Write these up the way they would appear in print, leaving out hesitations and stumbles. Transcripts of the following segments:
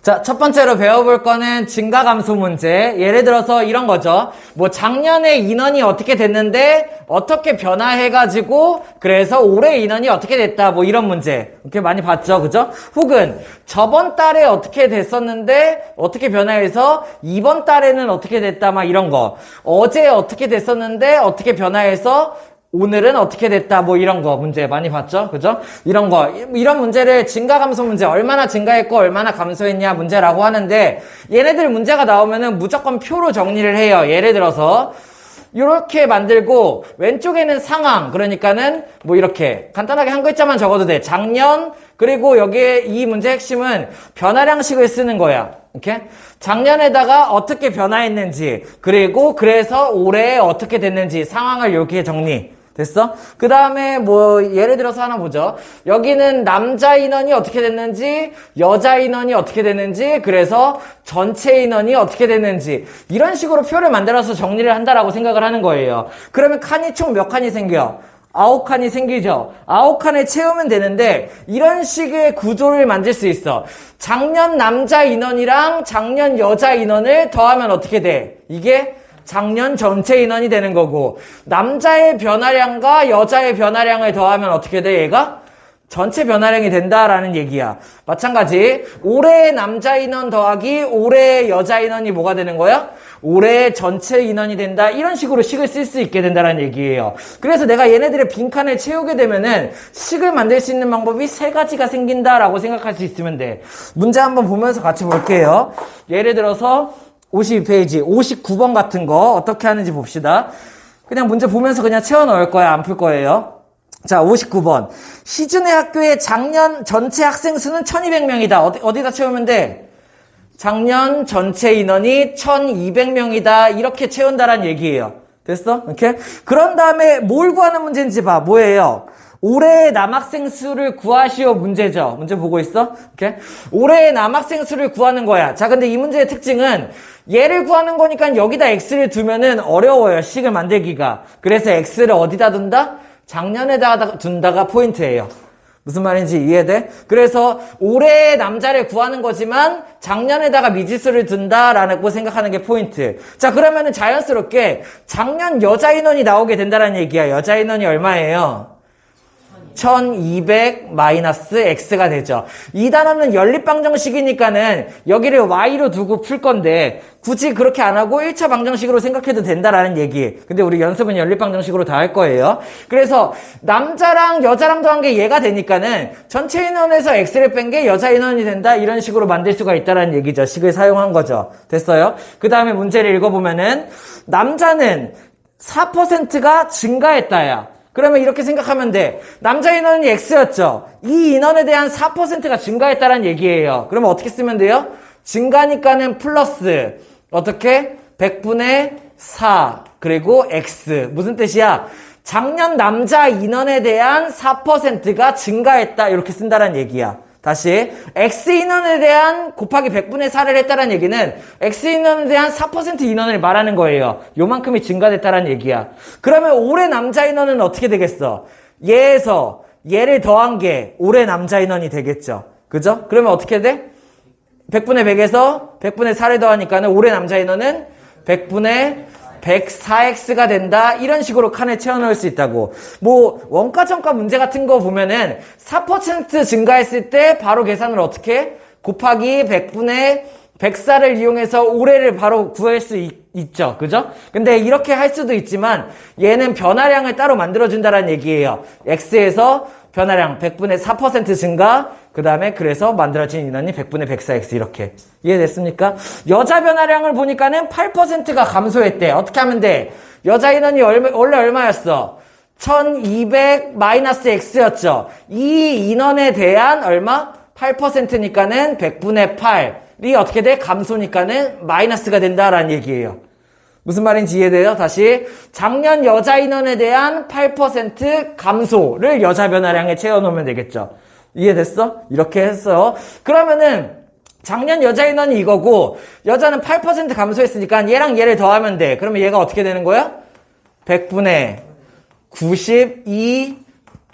자, 첫 번째로 배워볼 거는 증가감소 문제. 예를 들어서 이런 거죠. 뭐 작년에 인원이 어떻게 됐는데 어떻게 변화해가지고 그래서 올해 인원이 어떻게 됐다. 뭐 이런 문제. 이렇게 많이 봤죠. 그죠? 혹은 저번 달에 어떻게 됐었는데 어떻게 변화해서 이번 달에는 어떻게 됐다. 막 이런 거. 어제 어떻게 됐었는데 어떻게 변화해서 오늘은 어떻게 됐다 뭐 이런 거 문제 많이 봤죠? 그죠? 이런 거 이런 문제를 증가감소 문제 얼마나 증가했고 얼마나 감소했냐 문제라고 하는데 얘네들 문제가 나오면은 무조건 표로 정리를 해요. 예를 들어서 이렇게 만들고 왼쪽에는 상황 그러니까는 뭐 이렇게 간단하게 한 글자만 적어도 돼. 작년 그리고 여기에 이 문제 핵심은 변화량식을 쓰는 거야. 이렇게 작년에다가 어떻게 변화했는지 그리고 그래서 올해 어떻게 됐는지 상황을 이렇게 정리 됐어? 그 다음에 뭐 예를 들어서 하나 보죠. 여기는 남자 인원이 어떻게 됐는지 여자 인원이 어떻게 됐는지 그래서 전체 인원이 어떻게 됐는지 이런 식으로 표를 만들어서 정리를 한다라고 생각을 하는 거예요. 그러면 칸이 총 몇 칸이 생겨? 9칸이 생기죠. 9칸을 채우면 되는데 이런 식의 구조를 만들 수 있어. 작년 남자 인원이랑 작년 여자 인원을 더하면 어떻게 돼? 이게 작년 전체 인원이 되는 거고 남자의 변화량과 여자의 변화량을 더하면 어떻게 돼? 얘가 전체 변화량이 된다라는 얘기야. 마찬가지 올해의 남자 인원 더하기 올해의 여자 인원이 뭐가 되는 거야? 올해의 전체 인원이 된다. 이런 식으로 식을 쓸 수 있게 된다는 얘기예요. 그래서 내가 얘네들의 빈칸을 채우게 되면은 식을 만들 수 있는 방법이 세 가지가 생긴다라고 생각할 수 있으면 돼. 문제 한번 보면서 같이 볼게요. 예를 들어서 52페이지 59번 같은 거 어떻게 하는지 봅시다. 그냥 문제 보면서 그냥 채워 넣을 거야. 안 풀 거예요. 자, 59번. 시준의 학교의 작년 전체 학생 수는 1200명이다. 어디다 채우면 돼? 작년 전체 인원이 1200명이다. 이렇게 채운다란 얘기예요. 됐어? 이렇게? 그런 다음에 뭘 구하는 문제인지 봐. 뭐예요? 올해의 남학생 수를 구하시오 문제죠. 문제 보고 있어? 이렇게? 올해의 남학생 수를 구하는 거야. 자, 근데 이 문제의 특징은 얘를 구하는 거니까 여기다 x를 두면은 어려워요. 식을 만들기가. 그래서 x를 어디다 둔다? 작년에다 둔다가 포인트예요. 무슨 말인지 이해돼? 그래서 올해의 남자를 구하는 거지만 작년에다가 미지수를 둔다라고 생각하는 게 포인트. 자, 그러면은 자연스럽게 작년 여자 인원이 나오게 된다는 얘기야. 여자 인원이 얼마예요? 1200 마이너스 x가 되죠. 이 단어는 연립방정식이니까는 여기를 y로 두고 풀 건데 굳이 그렇게 안 하고 1차 방정식으로 생각해도 된다라는 얘기. 근데 우리 연습은 연립방정식으로 다 할 거예요. 그래서 남자랑 여자랑 더한 게 얘가 되니까는 전체 인원에서 x를 뺀 게 여자 인원이 된다. 이런 식으로 만들 수가 있다라는 얘기죠. 식을 사용한 거죠. 됐어요? 그 다음에 문제를 읽어보면은 남자는 4%가 증가했다야. 그러면 이렇게 생각하면 돼. 남자 인원이 x였죠. 이 인원에 대한 4%가 증가했다는 얘기예요. 그러면 어떻게 쓰면 돼요? 증가니까는 플러스 어떻게? 100분의 4 그리고 x. 무슨 뜻이야? 작년 남자 인원에 대한 4%가 증가했다. 이렇게 쓴다는 얘기야. 다시 X인원에 대한 곱하기 100분의 4를 했다는 얘기는 X인원에 대한 4% 인원을 말하는 거예요. 요만큼이 증가됐다는 얘기야. 그러면 올해 남자 인원은 어떻게 되겠어? 얘에서 얘를 더한 게 올해 남자 인원이 되겠죠. 그죠? 그러면 어떻게 돼? 100분의 100에서 100분의 4를 더하니까는 올해 남자 인원은 100분의 104x가 된다. 이런 식으로 칸에 채워 넣을 수 있다고. 뭐 원가 전가 문제 같은 거 보면은 4% 증가했을 때 바로 계산을 어떻게 해? 곱하기 100분의 104를 이용해서 올해를 바로 구할 수 있죠. 그죠? 근데 이렇게 할 수도 있지만 얘는 변화량을 따로 만들어준다는 얘기예요. x에서 변화량 100분의 4% 증가, 그 다음에 그래서 만들어진 인원이 100분의 104x 이렇게. 이해됐습니까? 여자 변화량을 보니까는 8%가 감소했대. 어떻게 하면 돼? 여자 인원이 원래 얼마였어? 1200 마이너스 x였죠. 이 인원에 대한 얼마? 8%니까는 100분의 8이 어떻게 돼? 감소니까는 마이너스가 된다라는 얘기예요. 무슨 말인지 이해돼요? 다시 작년 여자 인원에 대한 8% 감소를 여자 변화량에 채워놓으면 되겠죠. 이해됐어? 이렇게 했어. 그러면은 작년 여자 인원이 이거고 여자는 8% 감소했으니까 얘랑 얘를 더하면 돼. 그러면 얘가 어떻게 되는 거야? 100분의 92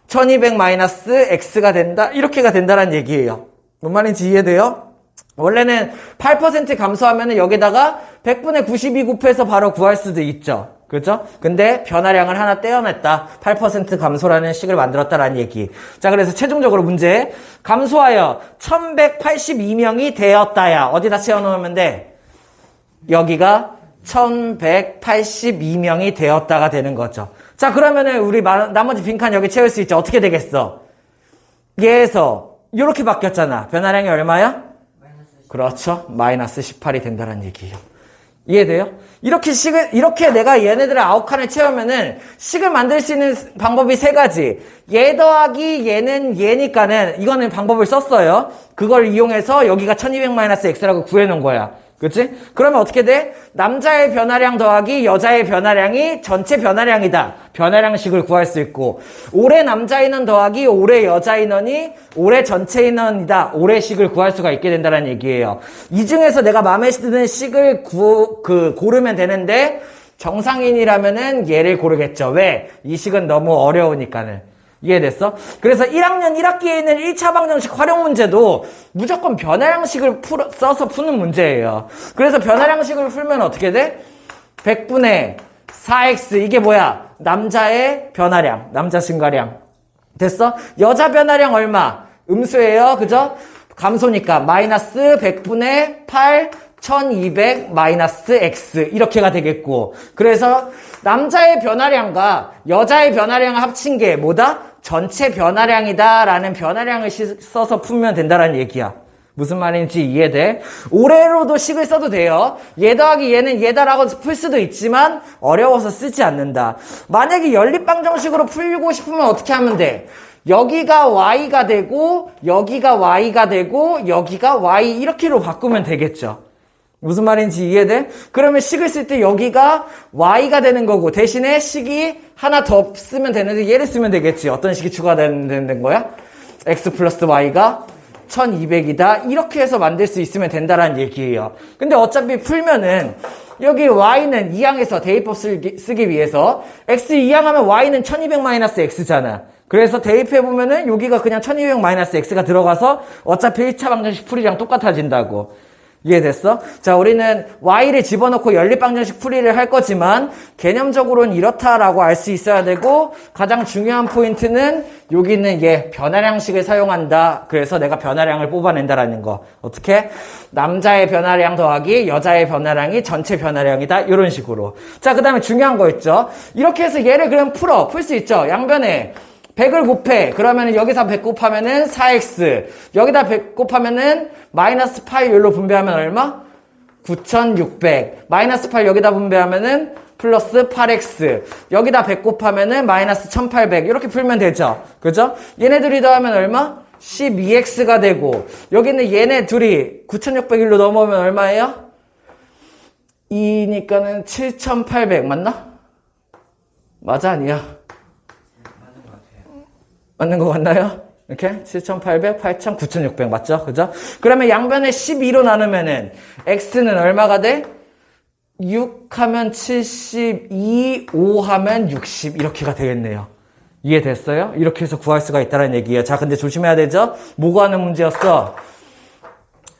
1200 마이너스 x가 된다. 이렇게가 된다는 얘기예요. 뭔 말인지 이해돼요? 원래는 8% 감소하면은 여기다가 100분의 92 곱해서 바로 구할 수도 있죠. 그죠? 근데 변화량을 하나 떼어냈다. 8% 감소라는 식을 만들었다라는 얘기. 자, 그래서 최종적으로 문제. 감소하여 1182명이 되었다야. 어디다 채워놓으면 돼? 여기가 1182명이 되었다가 되는 거죠. 자, 그러면은 우리 나머지 빈칸 여기 채울 수 있죠. 어떻게 되겠어? 얘에서 이렇게 바뀌었잖아. 변화량이 얼마야? 그렇죠. 마이너스 18이 된다는 얘기예요. 이해돼요? 이렇게 내가 얘네들의 아웃칸을 채우면은 식을 만들 수 있는 방법이 세 가지. 얘 더하기 얘는 얘니까는 이거는 방법을 썼어요. 그걸 이용해서 여기가 1200-x라고 구해놓은 거야. 그치? 그러면 어떻게 돼? 남자의 변화량 더하기 여자의 변화량이 전체 변화량이다. 변화량식을 구할 수 있고, 올해 남자 인원 더하기 올해 여자 인원이 올해 전체 인원이다. 올해식을 구할 수가 있게 된다는 얘기예요. 이 중에서 내가 마음에 드는 식을 고르면 되는데, 정상인이라면은 얘를 고르겠죠. 왜? 이 식은 너무 어려우니까는. 이해됐어? 그래서 1학년 1학기에 있는 1차 방정식 활용 문제도 무조건 변화량식을 써서 푸는 문제예요. 그래서 변화량식을 풀면 어떻게 돼? 100분의 4x 이게 뭐야? 남자의 변화량, 남자 증가량. 됐어? 여자 변화량 얼마? 음수예요. 그죠? 감소니까 마이너스 100분의 8 1200 마이너스 x 이렇게가 되겠고, 그래서 남자의 변화량과 여자의 변화량을 합친 게 뭐다? 전체 변화량이다 라는 변화량을 써서 풀면 된다는 얘기야. 무슨 말인지 이해돼? 올해로도 식을 써도 돼요. 얘 더하기 얘는 얘다라고 풀 수도 있지만 어려워서 쓰지 않는다. 만약에 연립방정식으로 풀고 싶으면 어떻게 하면 돼? 여기가 y가 되고 여기가 y가 되고 여기가 y 이렇게로 바꾸면 되겠죠. 무슨 말인지 이해돼? 그러면 식을 쓸 때 여기가 y가 되는 거고, 대신에 식이 하나 더 쓰면 되는데 얘를 쓰면 되겠지. 어떤 식이 추가되는 거야? x 플러스 y가 1200이다. 이렇게 해서 만들 수 있으면 된다라는 얘기예요. 근데 어차피 풀면은 여기 y는 2항에서 대입법 쓰기 위해서 x 2항하면 y는 1200-x잖아. 그래서 대입해보면은 여기가 그냥 1200-x가 들어가서 어차피 1차 방정식 풀이랑 똑같아진다고. 이해됐어? 자, 우리는 y를 집어넣고 연립방정식 풀이를 할 거지만 개념적으로는 이렇다라고 알 수 있어야 되고, 가장 중요한 포인트는 여기는 얘 변화량식을 사용한다. 그래서 내가 변화량을 뽑아낸다라는 거. 어떻게? 남자의 변화량 더하기 여자의 변화량이 전체 변화량이다. 이런 식으로. 자, 그 다음에 중요한 거 있죠? 이렇게 해서 얘를 그럼 풀 수 있죠? 양변에 100을 곱해. 그러면 여기서 100 곱하면은 4x. 여기다 100 곱하면은 마이너스 8 여기로 분배하면 얼마? 9600. 마이너스 8 여기다 분배하면은 플러스 8x. 여기다 100 곱하면은 마이너스 1800. 이렇게 풀면 되죠. 그죠? 얘네 둘이 더하면 얼마? 12x가 되고, 여기는 얘네 둘이 9601로 넘어오면 얼마예요? 2니까는 7800. 맞나? 맞아, 아니야? 맞는 거 같나요? 이렇게 7,800, 8,000, 9,600 맞죠? 그죠? 그러면 양변에 12로 나누면은 x는 얼마가 돼? 6 하면 72, 5 하면 60 이렇게가 되겠네요. 이해됐어요? 이렇게 해서 구할 수가 있다는 얘기예요. 자, 근데 조심해야 되죠? 뭐 구하는 문제였어?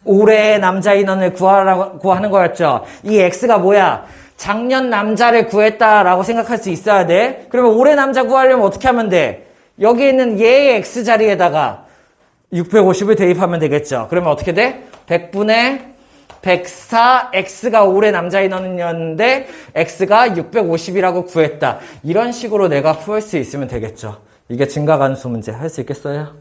올해 남자 인원을 구하는 거였죠? 이 x가 뭐야? 작년 남자를 구했다라고 생각할 수 있어야 돼. 그러면 올해 남자 구하려면 어떻게 하면 돼? 여기 있는 얘의 x자리에다가 650을 대입하면 되겠죠. 그러면 어떻게 돼? 100분의 104, x가 올해 남자 인원이었는데 x가 650이라고 구했다. 이런 식으로 내가 풀 수 있으면 되겠죠. 이게 증가관수 문제 할 수 있겠어요?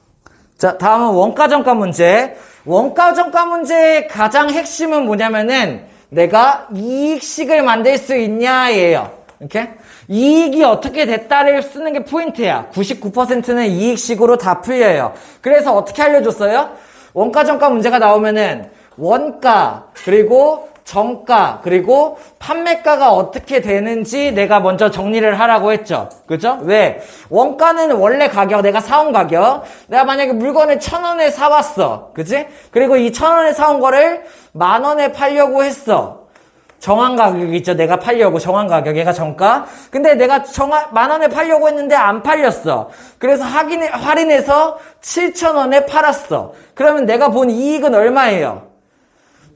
자, 다음은 원가정가 문제. 원가정가 문제의 가장 핵심은 뭐냐면은 내가 이익식을 만들 수 있냐예요. 이렇게? 이익이 어떻게 됐다를 쓰는 게 포인트야. 99%는 이익식으로 다 풀려요. 그래서 어떻게 알려줬어요? 원가 정가 문제가 나오면은 원가, 그리고 정가, 그리고 판매가가 어떻게 되는지 내가 먼저 정리를 하라고 했죠. 그죠? 왜? 원가는 원래 가격, 내가 사온 가격. 내가 만약에 물건을 1,000원에 사왔어. 그지? 그리고 이 1,000원에 사온 거를 10,000원에 팔려고 했어. 정한 가격이 있죠. 내가 팔려고 정한 가격, 얘가 정가. 근데 내가 10,000원에 팔려고 했는데 안 팔렸어. 그래서 할인해서 7,000원에 팔았어. 그러면 내가 본 이익은 얼마예요?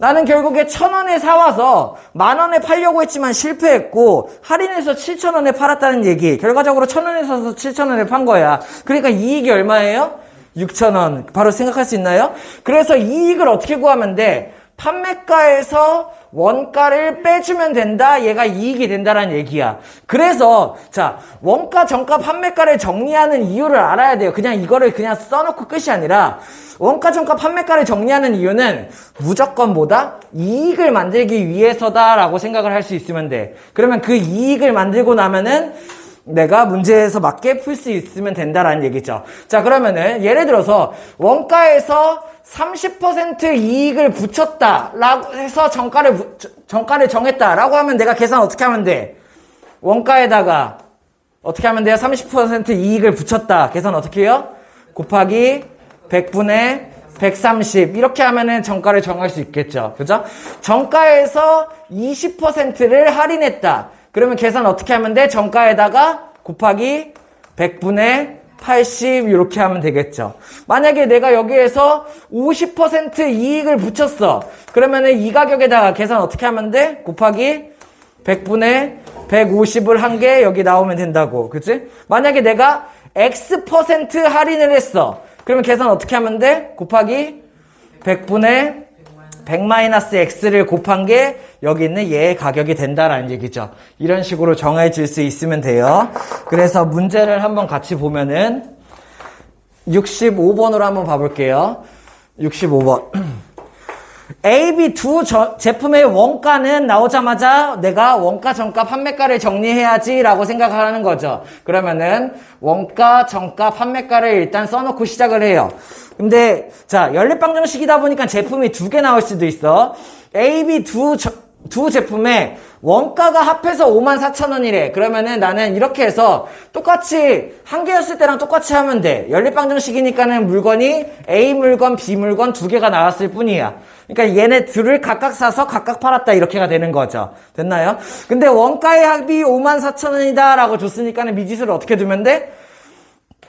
나는 결국에 1,000원에 사와서 10,000원에 팔려고 했지만 실패했고 할인해서 7,000원에 팔았다는 얘기. 결과적으로 1,000원에 사서 7,000원에 판 거야. 그러니까 이익이 얼마예요? 6,000원. 바로 생각할 수 있나요? 그래서 이익을 어떻게 구하면 돼? 판매가에서 원가를 빼주면 된다. 얘가 이익이 된다라는 얘기야. 그래서 자, 원가, 정가, 판매가를 정리하는 이유를 알아야 돼요. 그냥 이거를 그냥 써놓고 끝이 아니라 원가, 정가, 판매가를 정리하는 이유는 무조건 뭐다? 이익을 만들기 위해서다라고 생각을 할 수 있으면 돼. 그러면 그 이익을 만들고 나면은 내가 문제에서 맞게 풀 수 있으면 된다라는 얘기죠. 자, 그러면은 예를 들어서 원가에서 30% 이익을 붙였다라고 해서 정가를 정했다라고 하면 내가 계산 어떻게 하면 돼? 원가에다가 어떻게 하면 돼요? 30% 이익을 붙였다. 계산 어떻게 해요? 곱하기 100분의 130 이렇게 하면은 정가를 정할 수 있겠죠. 그죠? 정가에서 20%를 할인했다. 그러면 계산 어떻게 하면 돼? 정가에다가 곱하기 100분의 80 이렇게 하면 되겠죠. 만약에 내가 여기에서 50% 이익을 붙였어. 그러면은 이 가격에다가 계산 어떻게 하면 돼? 곱하기 100분의 150을 한 게 여기 나오면 된다고. 그치? 만약에 내가 X% 할인을 했어. 그러면 계산 어떻게 하면 돼? 곱하기 100분의 100-x를 곱한 게 여기 있는 얘의 가격이 된다라는 얘기죠. 이런 식으로 정해질 수 있으면 돼요. 그래서 문제를 한번 같이 보면은 65번으로 한번 봐볼게요. 65번. A, B 두 제품의 원가는 나오자마자 내가 원가, 정가, 판매가를 정리해야지 라고 생각하는 거죠. 그러면은 원가, 정가, 판매가를 일단 써놓고 시작을 해요. 근데 자, 연립방정식이다 보니까 제품이 두 개 나올 수도 있어. A, B 두 제품의 원가가 합해서 54,000원이래. 그러면은 나는 이렇게 해서 똑같이 한 개였을 때랑 똑같이 하면 돼. 연립방정식이니까는 물건이 A 물건, B 물건 두 개가 나왔을 뿐이야. 그러니까 얘네 둘을 각각 사서 각각 팔았다 이렇게가 되는 거죠. 됐나요? 근데 원가의 합이 54,000원이다 라고 줬으니까는 미지수를 어떻게 두면 돼?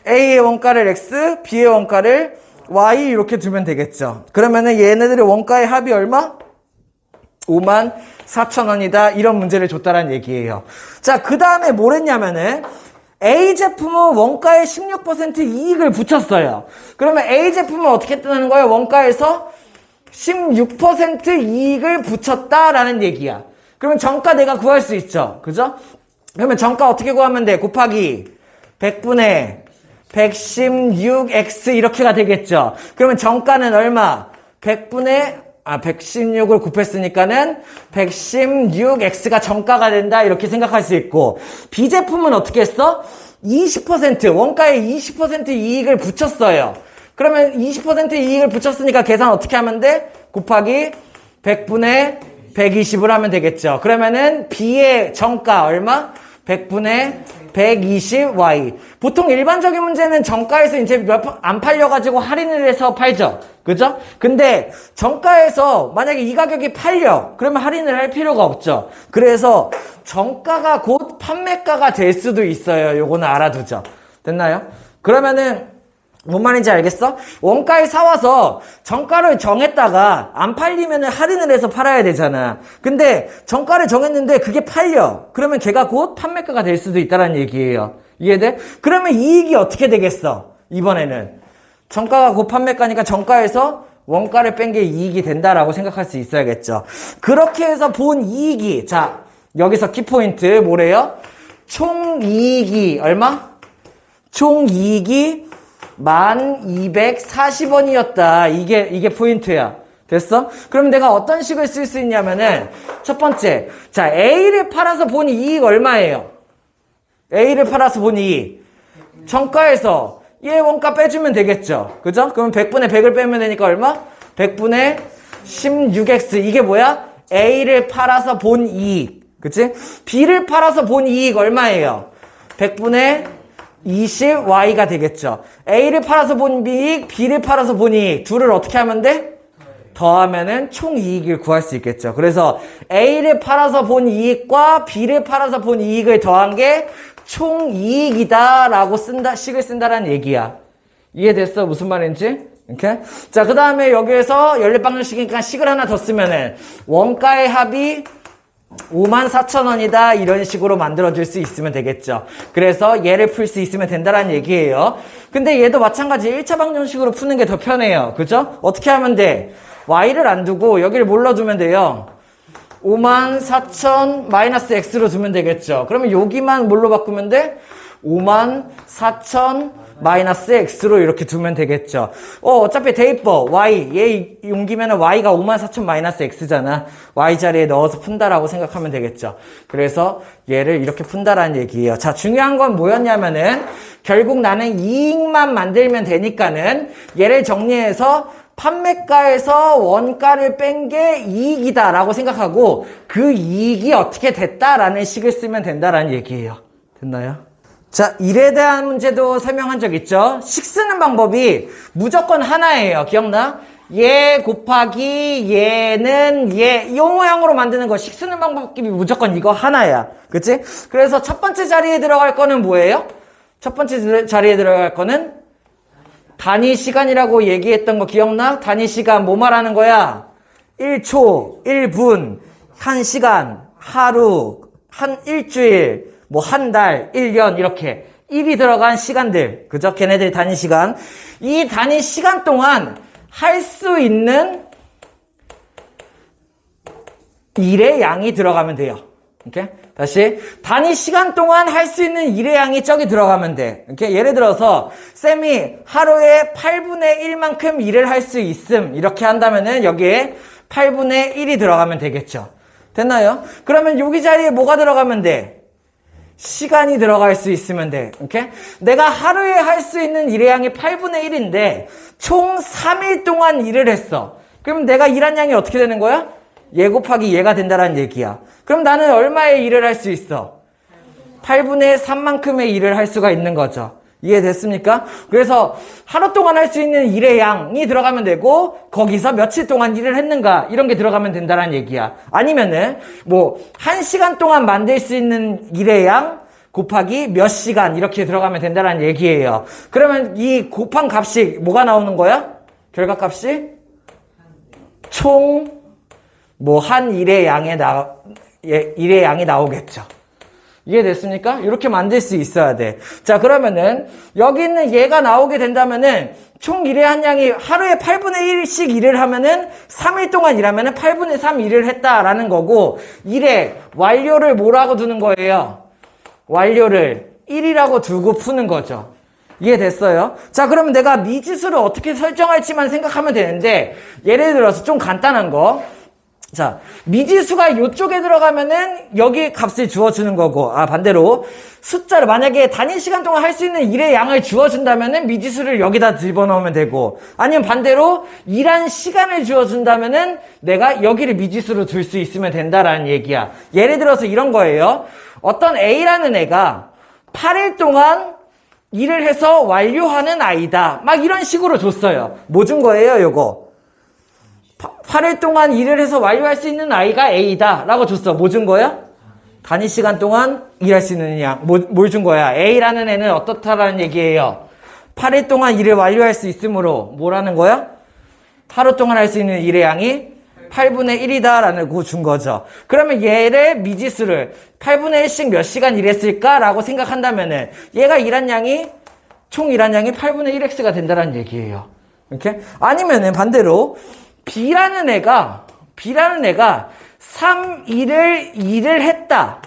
A의 원가를 X, B의 원가를 Y 이렇게 두면 되겠죠. 그러면은 얘네들의 원가의 합이 얼마? 54,000원이다. 이런 문제를 줬다라는 얘기예요. 자, 그 다음에 뭘 했냐면은 A 제품은 원가에 16% 이익을 붙였어요. 그러면 A 제품은 어떻게 뜨는 거예요? 원가에서 16% 이익을 붙였다라는 얘기야. 그러면 정가 내가 구할 수 있죠. 그죠? 그러면 정가 어떻게 구하면 돼? 곱하기 100분의 116x 이렇게가 되겠죠. 그러면 정가는 얼마? 116을 곱했으니까는 116x가 정가가 된다 이렇게 생각할 수 있고, B 제품은 어떻게 했어? 20% 원가에 20% 이익을 붙였어요. 그러면 20% 이익을 붙였으니까 계산 어떻게 하면 돼? 곱하기 100분의 120을 하면 되겠죠. 그러면은 B의 정가 얼마? 100분의 120y. 보통 일반적인 문제는 정가에서 이제 안 팔려가지고 할인을 해서 팔죠. 그죠? 근데 정가에서 만약에 이 가격이 팔려. 그러면 할인을 할 필요가 없죠. 그래서 정가가 곧 판매가가 될 수도 있어요. 요거는 알아두죠. 됐나요? 그러면은 뭔 말인지 알겠어? 원가에 사와서 정가를 정했다가 안 팔리면 할인을 해서 팔아야 되잖아. 근데 정가를 정했는데 그게 팔려. 그러면 걔가 곧 판매가가 될 수도 있다는 얘기예요. 이해돼? 그러면 이익이 어떻게 되겠어? 이번에는 정가가 곧 판매가니까 정가에서 원가를 뺀 게 이익이 된다라고 생각할 수 있어야겠죠. 그렇게 해서 본 이익이, 자, 여기서 키포인트 뭐래요? 총이익이 얼마? 총이익이 1240원이었다. 이게 포인트야. 됐어? 그럼 내가 어떤 식을 쓸 수 있냐면은, 첫 번째, 자, A를 팔아서 본 이익 얼마예요? A를 팔아서 본 이익. 정가에서 얘 원가 빼주면 되겠죠. 그죠? 그럼 100분의 100을 빼면 되니까 얼마? 100분의 16x. 이게 뭐야? A를 팔아서 본 이익. 그치? B를 팔아서 본 이익 얼마예요? 100분의 20y가 되겠죠. A를 팔아서 본 이익, B를 팔아서 본 이익. 둘을 어떻게 하면 돼? 더하면은 총 이익을 구할 수 있겠죠. 그래서 A를 팔아서 본 이익과 B를 팔아서 본 이익을 더한 게 총 이익이다 라고 식을 쓴다라는 얘기야. 이해됐어? 무슨 말인지? 이렇게. 자, 그 다음에 여기에서 연립방정식이니까 식을 하나 더 쓰면은 원가의 합이 54,000원이다. 이런 식으로 만들어줄 수 있으면 되겠죠. 그래서 얘를 풀 수 있으면 된다라는 얘기예요. 근데 얘도 마찬가지 1차 방정식으로 푸는 게 더 편해요. 그죠? 어떻게 하면 돼? y를 안 두고 여기를 뭘로 두면 돼요? 54,000 마이너스 x로 두면 되겠죠. 그러면 여기만 뭘로 바꾸면 돼? 54,000 마이너스 x로 이렇게 두면 되겠죠. 어차피 대입법 y 얘 옮기면 y가 54,000 마이너스 x잖아. y 자리에 넣어서 푼다라고 생각하면 되겠죠. 그래서 얘를 이렇게 푼다라는 얘기예요. 자, 중요한 건 뭐였냐면은 결국 나는 이익만 만들면 되니까는 얘를 정리해서 판매가에서 원가를 뺀 게 이익이다라고 생각하고 그 이익이 어떻게 됐다라는 식을 쓰면 된다라는 얘기예요. 됐나요? 자, 일에 대한 문제도 설명한 적 있죠? 식 쓰는 방법이 무조건 하나예요. 기억나? 얘 곱하기 얘는 얘, 이 모양으로 만드는 거 식 쓰는 방법이 무조건 이거 하나야. 그치? 그래서 첫 번째 자리에 들어갈 거는 뭐예요? 첫 번째 자리에 들어갈 거는 단위 시간이라고 얘기했던 거 기억나? 단위 시간 뭐 말하는 거야? 1초, 1분, 1시간, 하루, 한 일주일, 뭐 한 달, 1년 이렇게 1이 들어간 시간들. 그죠? 걔네들 단위 시간. 이 단위 시간 동안 할 수 있는 일의 양이 들어가면 돼요. 이렇게 다시 단위 시간 동안 할 수 있는 일의 양이 저기 들어가면 돼. 이렇게 예를 들어서 쌤이 하루에 8분의 1만큼 일을 할 수 있음 이렇게 한다면은 여기에 8분의 1이 들어가면 되겠죠. 됐나요? 그러면 여기 자리에 뭐가 들어가면 돼? 시간이 들어갈 수 있으면 돼. 오케이? 내가 하루에 할 수 있는 일의 양이 8분의 1인데 총 3일 동안 일을 했어. 그럼 내가 일한 양이 어떻게 되는 거야? 얘 곱하기 얘가 된다라는 얘기야. 그럼 나는 얼마의 일을 할 수 있어? 8분의 3만큼의 일을 할 수가 있는 거죠. 이해됐습니까? 그래서 하루 동안 할 수 있는 일의 양이 들어가면 되고 거기서 며칠 동안 일을 했는가 이런 게 들어가면 된다는 얘기야. 아니면은 뭐 1시간 동안 만들 수 있는 일의 양 곱하기 몇 시간 이렇게 들어가면 된다는 얘기예요. 그러면 이 곱한 값이 뭐가 나오는 거야? 결과값이 총 뭐 한 일의 양이 나오겠죠. 이해됐습니까? 이렇게 만들 수 있어야 돼. 자, 그러면은 여기 있는 얘가 나오게 된다면은 총 일의 한 양이 하루에 8분의 1씩 일을 하면은 3일 동안 일하면은 8분의 3 일을 했다라는 거고 일의 완료를 뭐라고 두는 거예요? 완료를 1이라고 두고 푸는 거죠. 이해됐어요? 자, 그러면 내가 미지수를 어떻게 설정할지만 생각하면 되는데 예를 들어서 좀 간단한 거. 자, 미지수가 이쪽에 들어가면은 여기 값을 주어주는 거고, 반대로 숫자를 만약에 단위 시간 동안 할 수 있는 일의 양을 주어준다면은 미지수를 여기다 집어넣으면 되고, 아니면 반대로 일한 시간을 주어준다면은 내가 여기를 미지수로 둘 수 있으면 된다라는 얘기야. 예를 들어서 이런 거예요. 어떤 A라는 애가 8일 동안 일을 해서 완료하는 아이다. 막 이런 식으로 줬어요. 뭐 준 거예요, 요거? 8일 동안 일을 해서 완료할 수 있는 아이가 A다 라고 줬어. 뭐 준 거야? 단위 시간 동안 일할 수 있는 양. 뭘 준 거야? A라는 애는 어떻다라는 얘기예요. 8일 동안 일을 완료할 수 있으므로 뭐라는 거야? 하루 동안 할 수 있는 일의 양이 8분의 1이다 라는 거 준 거죠. 그러면 얘를 미지수를 8분의 1씩 몇 시간 일했을까? 라고 생각한다면은 얘가 일한 양이 총 일한 양이 8분의 1x가 된다는 얘기예요. 이렇게? 아니면은 반대로 B라는 애가 3일을 일을 했다.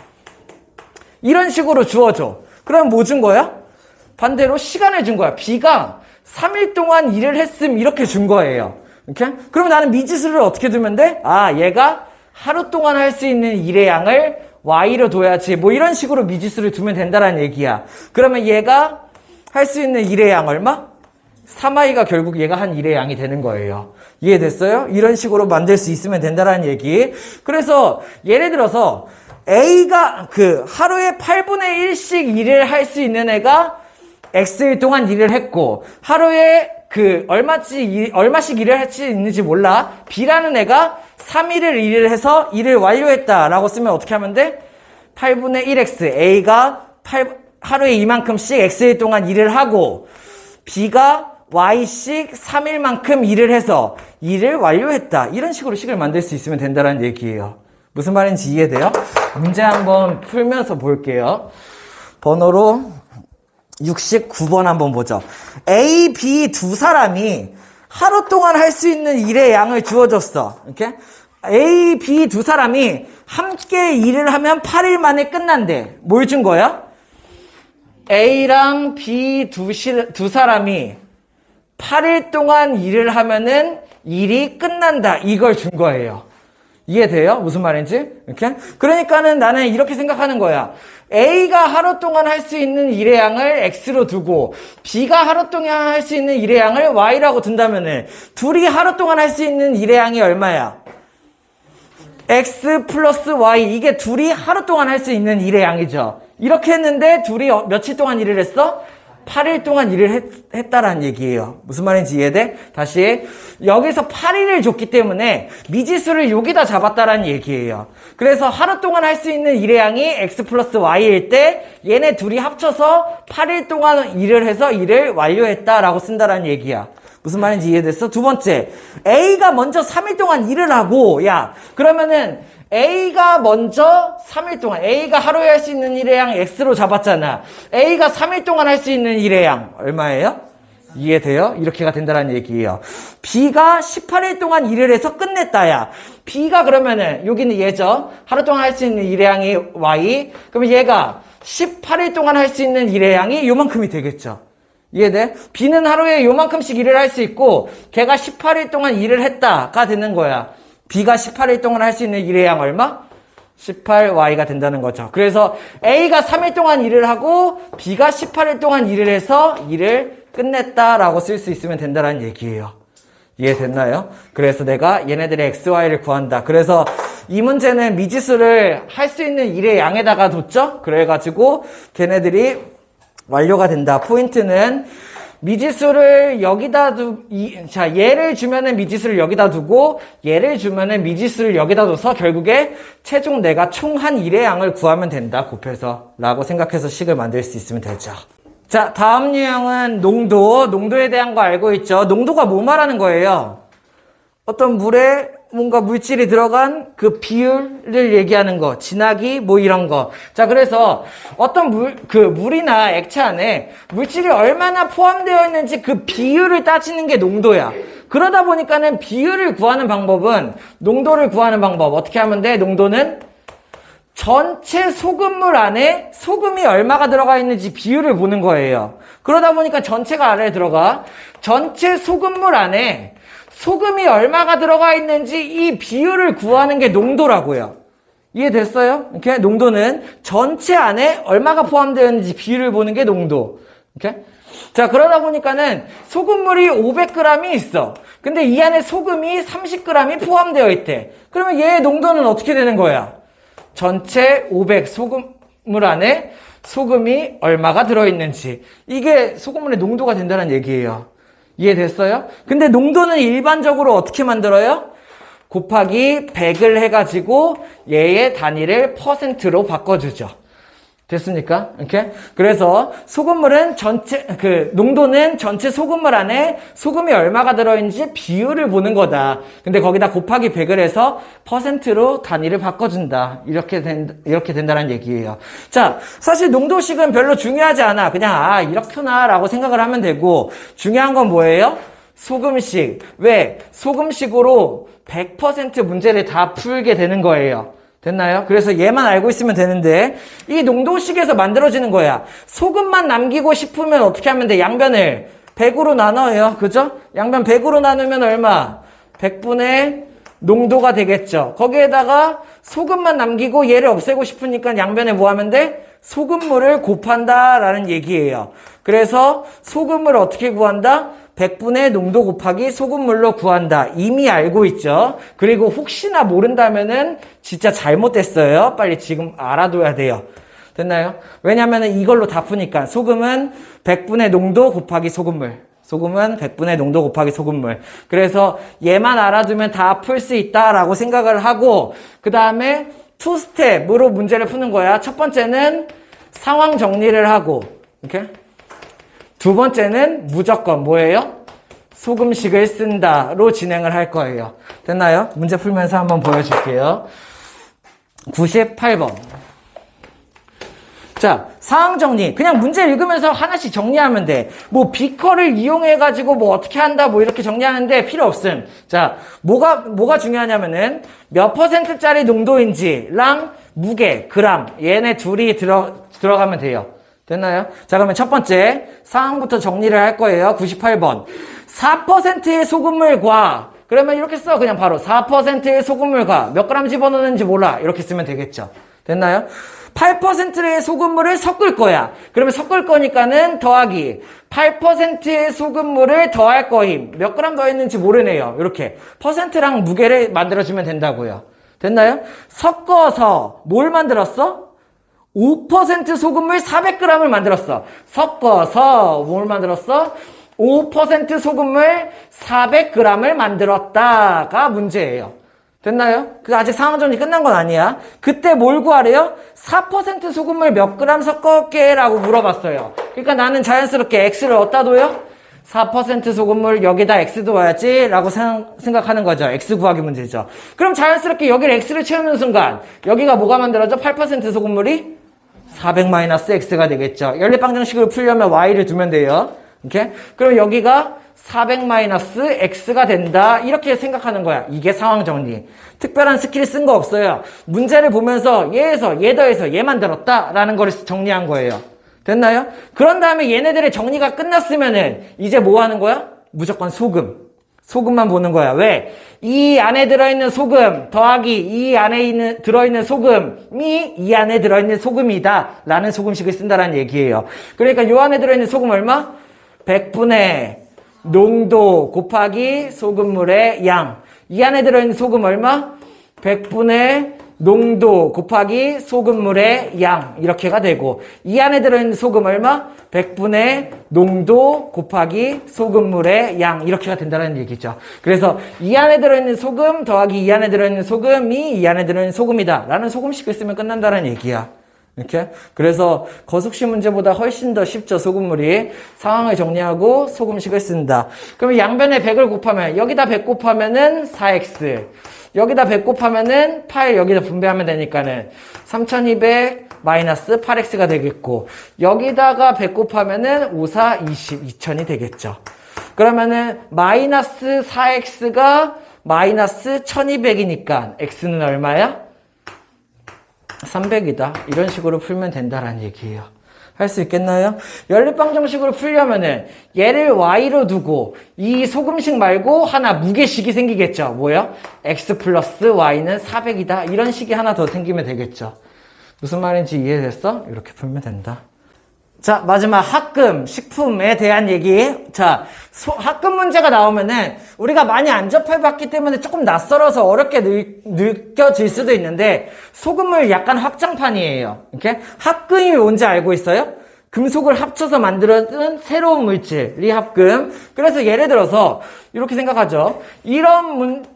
이런 식으로 주어줘. 그럼 뭐 준 거야? 반대로 시간을 준 거야. B가 3일 동안 일을 했음 이렇게 준 거예요. 이렇게? 그럼 나는 미지수를 어떻게 두면 돼? 얘가 하루 동안 할 수 있는 일의 양을 Y로 둬야지. 뭐 이런 식으로 미지수를 두면 된다는 얘기야. 그러면 얘가 할 수 있는 일의 양 얼마? 3i가 결국 얘가 한 일의 양이 되는 거예요. 이해됐어요? 이런 식으로 만들 수 있으면 된다는 얘기. 그래서 예를 들어서 A가 하루에 8분의 1씩 일을 할 수 있는 애가 X일 동안 일을 했고 하루에 얼마씩 일을 할 수 있는지 몰라. B라는 애가 3일을 일을 해서 일을 완료했다라고 쓰면 어떻게 하면 돼? 8분의 1X A가 하루에 이만큼씩 X일 동안 일을 하고 B가 y씩 3일만큼 일을 해서 일을 완료했다. 이런 식으로 식을 만들 수 있으면 된다는 얘기예요. 무슨 말인지 이해돼요? 문제 한번 풀면서 볼게요. 번호로 69번 한번 보죠. A, B 두 사람이 하루 동안 할 수 있는 일의 양을 주어줬어. 이렇게 A, B 두 사람이 함께 일을 하면 8일 만에 끝난대. 뭘 준 거야? A랑 B 두 사람이 8일 동안 일을 하면은 일이 끝난다. 이걸 준 거예요. 이해돼요? 무슨 말인지? 이렇게? 그러니까는 나는 이렇게 생각하는 거야. A가 하루 동안 할 수 있는 일의 양을 X로 두고 B가 하루 동안 할 수 있는 일의 양을 Y라고 둔다면은 둘이 하루 동안 할 수 있는 일의 양이 얼마야? X 플러스 Y. 이게 둘이 하루 동안 할 수 있는 일의 양이죠. 이렇게 했는데 둘이 며칠 동안 일을 했어? 8일 동안 일을 했다라는 얘기예요. 무슨 말인지 이해돼? 다시 여기서 8일을 줬기 때문에 미지수를 여기다 잡았다라는 얘기예요. 그래서 하루 동안 할 수 있는 일의 양이 x 플러스 y일 때 얘네 둘이 합쳐서 8일 동안 일을 해서 일을 완료했다라고 쓴다라는 얘기야. 무슨 말인지 이해됐어? 두 번째, A가 먼저 3일 동안 일을 하고, 야, 그러면은 A가 먼저 3일 동안, A가 하루에 할 수 있는 일의 양 X로 잡았잖아. A가 3일 동안 할 수 있는 일의 양 얼마예요? 이해돼요? 이렇게가 된다는 얘기예요. B가 18일 동안 일을 해서 끝냈다, 야. B가 그러면은, 여기는 얘죠? 하루 동안 할 수 있는 일의 양이 Y. 그러면 얘가 18일 동안 할 수 있는 일의 양이 요만큼이 되겠죠. 이해돼? B는 하루에 요만큼씩 일을 할 수 있고 걔가 18일 동안 일을 했다가 되는 거야. B가 18일 동안 할 수 있는 일의 양 얼마? 18Y가 된다는 거죠. 그래서 A가 3일 동안 일을 하고 B가 18일 동안 일을 해서 일을 끝냈다라고 쓸 수 있으면 된다는 얘기예요. 이해됐나요? 그래서 내가 얘네들의 XY를 구한다. 그래서 이 문제는 미지수를 할 수 있는 일의 양에다가 뒀죠? 그래가지고 걔네들이 완료가 된다. 포인트는 미지수를 여기다 자, 얘를 주면은 미지수를 여기다 두고 얘를 주면은 미지수를 여기다 둬서 결국에 최종 내가 총 한 일의 양을 구하면 된다. 곱해서 라고 생각해서 식을 만들 수 있으면 되죠. 자, 다음 유형은 농도에 대한 거 알고 있죠? 농도가 뭐 말하는 거예요? 어떤 물에 뭔가 물질이 들어간 그 비율을 얘기하는 거, 진하기 뭐 이런 거. 자, 그래서 어떤 물이나 액체 안에 물질이 얼마나 포함되어 있는지 그 비율을 따지는 게 농도야. 그러다 보니까는 비율을 구하는 방법은 농도를 구하는 방법 어떻게 하면 돼? 농도는 전체 소금물 안에 소금이 얼마가 들어가 있는지 비율을 보는 거예요. 그러다 보니까 전체가 아래에 들어가. 전체 소금물 안에 소금이 얼마가 들어가 있는지 이 비율을 구하는 게 농도라고요. 이해됐어요? 이렇게 농도는 전체 안에 얼마가 포함되어 있는지 비율을 보는 게 농도. 이렇게. 자, 그러다 보니까는 소금물이 500g이 있어. 근데 이 안에 소금이 30g이 포함되어 있대. 그러면 얘의 농도는 어떻게 되는 거야? 전체 500 소금물 안에 소금이 얼마가 들어있는지. 이게 소금물의 농도가 된다는 얘기예요. 이해됐어요? 근데 농도는 일반적으로 어떻게 만들어요? 곱하기 100을 해가지고 얘의 단위를 %로 바꿔주죠. 됐습니까? 이렇게? 그래서 소금물은 농도는 전체 소금물 안에 소금이 얼마가 들어있는지 비율을 보는 거다. 근데 거기다 곱하기 100을 해서 %로 단위를 바꿔준다. 이렇게 된다는 얘기예요. 자, 사실 농도식은 별로 중요하지 않아. 그냥, 이렇구나, 라고 생각을 하면 되고, 중요한 건 뭐예요? 소금식. 왜? 소금식으로 100% 문제를 다 풀게 되는 거예요. 됐나요? 그래서 얘만 알고 있으면 되는데 이 농도식에서 만들어지는 거야. 소금만 남기고 싶으면 어떻게 하면 돼? 양변을 100으로 나눠요. 그죠? 양변 100으로 나누면 얼마? 100분의 농도가 되겠죠. 거기에다가 소금만 남기고 얘를 없애고 싶으니까 양변에 뭐 하면 돼? 소금물을 곱한다라는 얘기예요. 그래서 소금을 어떻게 구한다? 100분의 농도 곱하기 소금물로 구한다. 이미 알고 있죠. 그리고 혹시나 모른다면은 진짜 잘못됐어요. 빨리 지금 알아둬야 돼요. 됐나요? 왜냐면은 이걸로 다 푸니까. 소금은 100분의 농도 곱하기 소금물. 소금은 100분의 농도 곱하기 소금물. 그래서 얘만 알아두면 다 풀 수 있다라고 생각을 하고 그 다음에 2스텝으로 문제를 푸는 거야. 첫 번째는 상황 정리를 하고 이렇게. 두 번째는 무조건 뭐예요? 소금식을 쓴다로 진행을 할 거예요. 됐나요? 문제 풀면서 한번 보여줄게요. 98번. 자, 상황 정리. 그냥 문제 읽으면서 하나씩 정리하면 돼. 뭐 비커를 이용해가지고 뭐 어떻게 한다 뭐 이렇게 정리하는데 필요 없음. 자, 뭐가 중요하냐면은 몇 %짜리 농도인지랑 무게, 그람, 얘네 둘이 들어가면 돼요. 됐나요? 자, 그러면 첫 번째 상황부터 정리를 할 거예요. 98번. 4%의 소금물과, 그러면 이렇게 써. 그냥 바로 4%의 소금물과 몇 그램 집어넣는지 몰라. 이렇게 쓰면 되겠죠. 됐나요? 8%의 소금물을 섞을 거야. 그러면 섞을 거니까는 더하기 8%의 소금물을 더할 거임. 몇 그램 더했는지 모르네요. 이렇게 퍼센트랑 무게를 만들어주면 된다고요. 됐나요? 섞어서 뭘 만들었어? 5% 소금물 400g을 만들었어. 섞어서 뭘 만들었어? 5% 소금물 400g을 만들었다가 문제예요. 됐나요? 그 아직 상황 정리 끝난 건 아니야. 그때 뭘 구하래요? 4% 소금물 몇 그램 섞을게 라고 물어봤어요. 그러니까 나는 자연스럽게 X를 어디다 둬요? 4% 소금물 여기다 X 둬야지 라고 생각하는 거죠. X 구하기 문제죠. 그럼 자연스럽게 여기를 X를 채우는 순간 여기가 뭐가 만들어져? 8% 소금물이 400-X가 되겠죠. 연립방정식을 풀려면 Y를 두면 돼요. 이렇게? 그럼 여기가 400-X가 된다. 이렇게 생각하는 거야. 이게 상황 정리. 특별한 스킬 쓴 거 없어요. 문제를 보면서 얘에서 얘 더해서 얘 만들었다 라는 거를 정리한 거예요. 됐나요? 그런 다음에 얘네들의 정리가 끝났으면은 이제 뭐 하는 거야? 무조건 소금만 보는 거야. 왜? 이 안에 들어있는 소금 더하기 이 안에 들어있는 소금이 이 안에 들어있는 소금이다 라는 소금식을 쓴다라는 얘기예요. 그러니까 이 안에 들어있는 소금 얼마? 100분의 농도 곱하기 소금물의 양. 이 안에 들어있는 소금 얼마? 100분의 농도 곱하기 소금물의 양. 이렇게가 되고 이 안에 들어있는 소금 얼마? 100분의 농도 곱하기 소금물의 양. 이렇게가 된다는 얘기죠. 그래서 이 안에 들어있는 소금 더하기 이 안에 들어있는 소금이 이 안에 들어있는 소금이다 라는 소금식을 쓰면 끝난다는 얘기야. 이렇게. 그래서 거속식 문제보다 훨씬 더 쉽죠. 소금물이. 상황을 정리하고 소금식을 쓴다. 그러면 양변에 100을 곱하면 여기다 100 곱하면은 4x 여기다 100 곱하면은 8 여기다 분배하면 되니까는 3200 마이너스 8x가 되겠고 여기다가 100 곱하면은 5, 4, 20 2000이 되겠죠. 그러면은 마이너스 4x가 마이너스 1200이니까 x는 얼마야? 300이다. 이런 식으로 풀면 된다라는 얘기예요. 할 수 있겠나요? 연립방정식으로 풀려면은 얘를 y로 두고 이 소금식 말고 하나 무게식이 생기겠죠. 뭐요? x 플러스 y는 400이다. 이런 식이 하나 더 생기면 되겠죠. 무슨 말인지 이해됐어? 이렇게 풀면 된다. 자, 마지막 학금, 식품에 대한 얘기. 자, 학금 문제가 나오면은 우리가 많이 안 접해봤기 때문에 조금 낯설어서 어렵게 느껴질 수도 있는데 소금물 약간 확장판이에요. 이렇게 학금이 뭔지 알고 있어요? 금속을 합쳐서 만들어진 새로운 물질이 합금. 그래서 예를 들어서 이렇게 생각하죠. 이런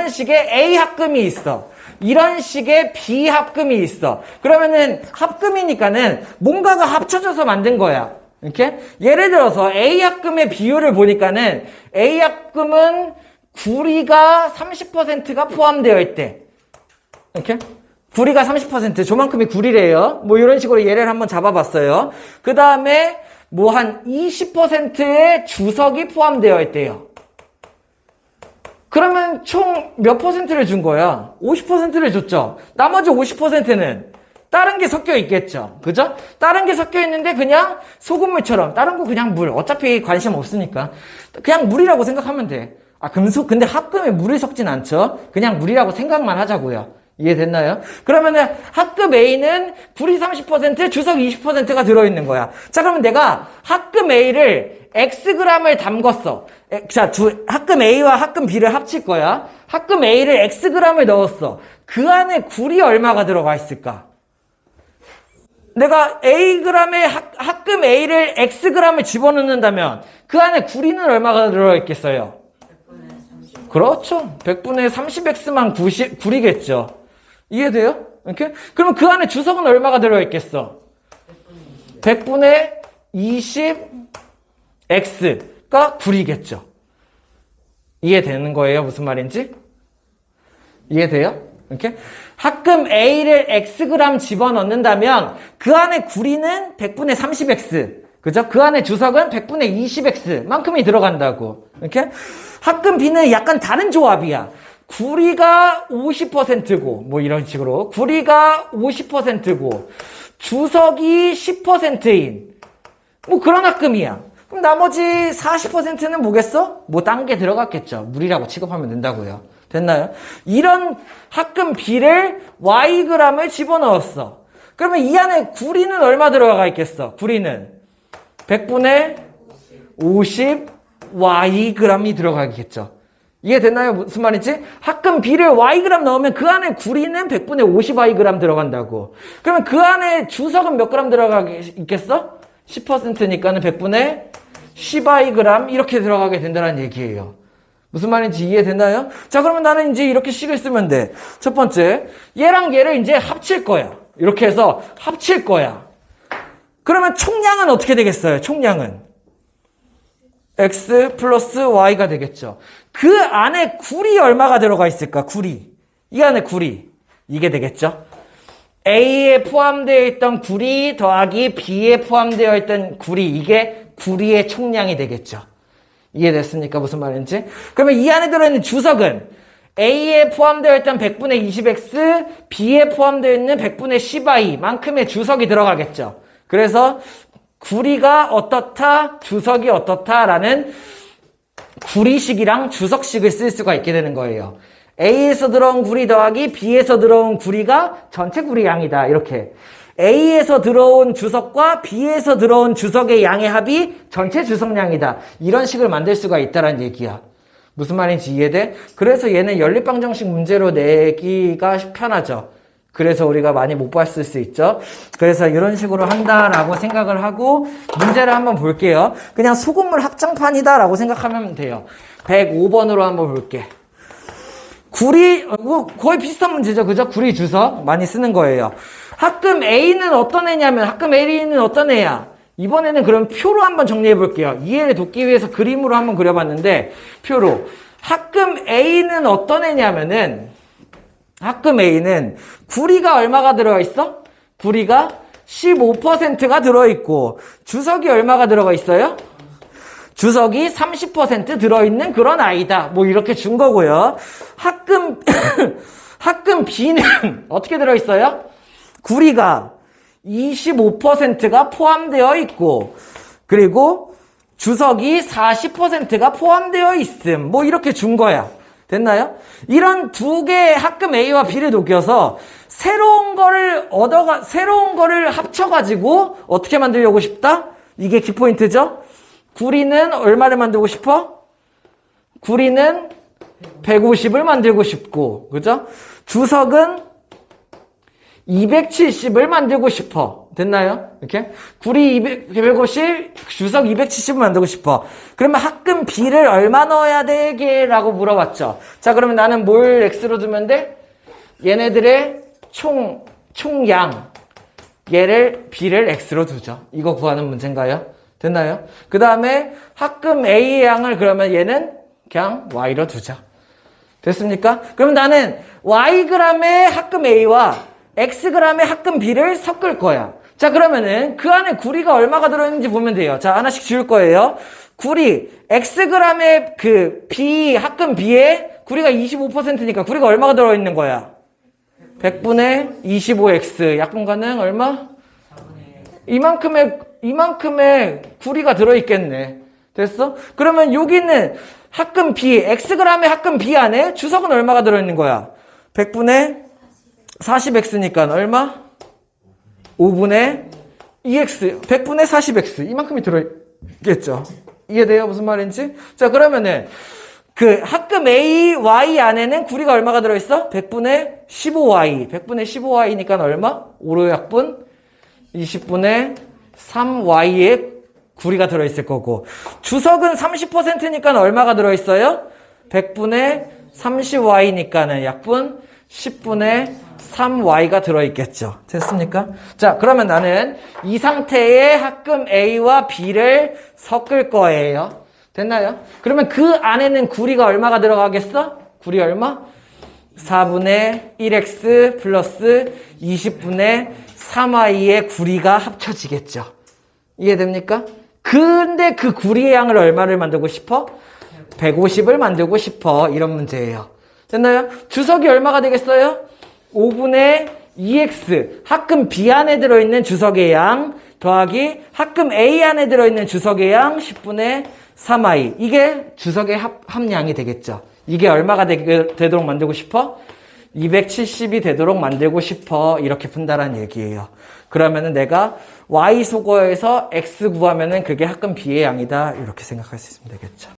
식의 A 합금이 있어. 이런 식의 비합금이 있어. 그러면은 합금이니까는 뭔가가 합쳐져서 만든 거야. 이렇게? 예를 들어서 A합금의 비율을 보니까는 A합금은 구리가 30%가 포함되어 있대. 이렇게? 구리가 30%, 저만큼이 구리래요. 뭐 이런 식으로 예를 한번 잡아봤어요. 그 다음에 뭐 한 20%의 주석이 포함되어 있대요. 그러면 총 몇 퍼센트를 준 거야? 50%를 줬죠. 나머지 50%는 다른 게 섞여 있겠죠. 그죠? 다른 게 섞여 있는데 그냥 소금물처럼 다른 거 그냥 물. 어차피 관심 없으니까 그냥 물이라고 생각하면 돼. 아, 금속 근데 합금에 물이 섞진 않죠. 그냥 물이라고 생각만 하자고요. 이해됐나요? 그러면은 합금 A는 구리 30%, 주석 20%가 들어있는 거야. 자, 그러면 내가 합금 A를 Xg을 담궜어. 자, 합금 A와 합금 B를 합칠 거야. 합금 A를 Xg을 넣었어. 그 안에 구리 얼마가 들어가 있을까? 내가 Ag의 합금 A를 Xg을 집어넣는다면 그 안에 구리는 얼마가 들어있겠어요? 100분의 30. 그렇죠. 100분의 30X만 구리겠죠. 이해돼요? 이렇게? 그러면 그 안에 주석은 얼마가 들어있겠어? 100분의 20X가 구리겠죠. 이해되는 거예요? 무슨 말인지? 이해돼요? 이렇게? 합금 A를 Xg 집어넣는다면 그 안에 구리는 100분의 30X. 그죠? 그 안에 주석은 100분의 20X 만큼이 들어간다고. 이렇게? 합금 B는 약간 다른 조합이야. 구리가 50%고, 뭐 이런 식으로. 구리가 50%고, 주석이 10%인, 뭐 그런 합금이야. 그럼 나머지 40%는 뭐겠어? 뭐 딴 게 들어갔겠죠. 물이라고 취급하면 된다고요. 됐나요? 이런 합금 B를 Yg을 집어넣었어. 그러면 이 안에 구리는 얼마 들어가 있겠어? 구리는 100분의 50 Yg이 들어가겠죠. 이해됐나요? 무슨 말인지? 합금 B를 Yg 넣으면 그 안에 구리는 100분의 50 Yg 들어간다고. 그러면 그 안에 주석은 몇 g 들어가게 있겠어? 10%니까는 100분의 10 Yg 이렇게 들어가게 된다는 얘기예요. 무슨 말인지 이해됐나요? 자, 그러면 나는 이제 이렇게 식을 쓰면 돼. 첫 번째, 얘랑 얘를 이제 합칠 거야. 이렇게 해서 합칠 거야. 그러면 총량은 어떻게 되겠어요? 총량은 X 플러스 Y가 되겠죠. 그 안에 구리 얼마가 들어가 있을까? 구리. 이 안에 구리. 이게 되겠죠. A에 포함되어 있던 구리 더하기 B에 포함되어 있던 구리. 이게 구리의 총량이 되겠죠. 이해됐습니까? 무슨 말인지? 그러면 이 안에 들어있는 주석은 A에 포함되어 있던 100분의 20X, B에 포함되어 있는 100분의 10Y 만큼의 주석이 들어가겠죠. 그래서 구리가 어떻다, 주석이 어떻다라는 구리식이랑 주석식을 쓸 수가 있게 되는 거예요. A에서 들어온 구리 더하기 B에서 들어온 구리가 전체 구리 양이다. 이렇게. A에서 들어온 주석과 B에서 들어온 주석의 양의 합이 전체 주석량이다. 이런 식을 만들 수가 있다는 얘기야. 무슨 말인지 이해돼? 그래서 얘는 연립방정식 문제로 내기가 편하죠. 그래서 우리가 많이 못 봤을 수 있죠. 그래서 이런 식으로 한다라고 생각을 하고 문제를 한번 볼게요. 그냥 소금물 합장판이다라고 생각하면 돼요. 105번으로 한번 볼게. 구리, 거의 비슷한 문제죠. 그죠? 구리 주석 많이 쓰는 거예요. 합금 A는 어떤 애냐면 합금 A는 어떤 애야? 이번에는 그럼 표로 한번 정리해 볼게요. 이해를 돕기 위해서 그림으로 한번 그려봤는데 표로. 합금 A는 어떤 애냐면은 합금 A는 구리가 얼마가 들어가 있어? 구리가 15%가 들어있고 주석이 얼마가 들어가 있어요? 주석이 30% 들어있는 그런 아이다. 뭐 이렇게 준 거고요. 합금 B는 어떻게 들어있어요? 구리가 25%가 포함되어 있고 그리고 주석이 40%가 포함되어 있음. 뭐 이렇게 준 거야. 됐나요? 이런 두 개의 합금 A와 B를 녹여서 새로운 거를 합쳐가지고 어떻게 만들려고 싶다? 이게 키포인트죠? 구리는 얼마를 만들고 싶어? 구리는 150을 만들고 싶고, 그죠? 주석은 270을 만들고 싶어. 됐나요? 이렇게? 구리 150, 주석 270을 만들고 싶어. 그러면 합금 B를 얼마 넣어야 되게? 라고 물어봤죠. 자, 그러면 나는 뭘 X로 두면 돼? 얘네들의 총양. 얘를 B를 X로 두죠. 이거 구하는 문제인가요? 됐나요? 그 다음에 합금 A의 양을 그러면 얘는 그냥 Y로 두죠. 됐습니까? 그러면 나는 Yg의 합금 A와 Xg의 합금 B를 섞을 거야. 자, 그러면은 그 안에 구리가 얼마가 들어있는지 보면 돼요. 자, 하나씩 지울 거예요. 구리, Xg의 그 B, 합금 B에 구리가 25%니까 구리가 얼마가 들어있는 거야? 100분의 25X. 약분 가능 얼마? 이만큼의 구리가 들어있겠네. 됐어? 그러면 여기는 합금 B, Xg의 합금 B 안에 주석은 얼마가 들어있는 거야? 100분의 40X니까 얼마? 5분의 2X, 100분의 40X. 이만큼이 들어있겠죠. 이해돼요? 무슨 말인지? 자, 그러면은 그 합금 A, Y 안에는 구리가 얼마가 들어있어? 100분의 15Y. 100분의 15Y니까 얼마? 5로 약분 20분의 3Y의 구리가 들어있을 거고 주석은 30%니까 얼마가 들어있어요? 100분의 30Y니까는 약분 10분의 3Y가 들어있겠죠. 됐습니까? 자, 그러면 나는 이 상태의 합금 A와 B를 섞을 거예요. 됐나요? 그러면 그 안에는 구리가 얼마가 들어가겠어? 구리 얼마? 4분의 1x 플러스 20분의 3y의 구리가 합쳐지겠죠. 이해됩니까? 근데 그 구리의 양을 얼마를 만들고 싶어? 150을 만들고 싶어. 이런 문제예요. 됐나요? 주석이 얼마가 되겠어요? 5분의 2x 합금 B 안에 들어있는 주석의 양 더하기 합금 A 안에 들어있는 주석의 양 10분의 3y. 이게 주석의 합량이 되겠죠. 이게 얼마가 되도록 만들고 싶어? 270이 되도록 만들고 싶어. 이렇게 푼다라는 얘기예요. 그러면은 내가 y 소거에서 x 구하면은 그게 합금 B의 양이다. 이렇게 생각할 수 있으면 되겠죠.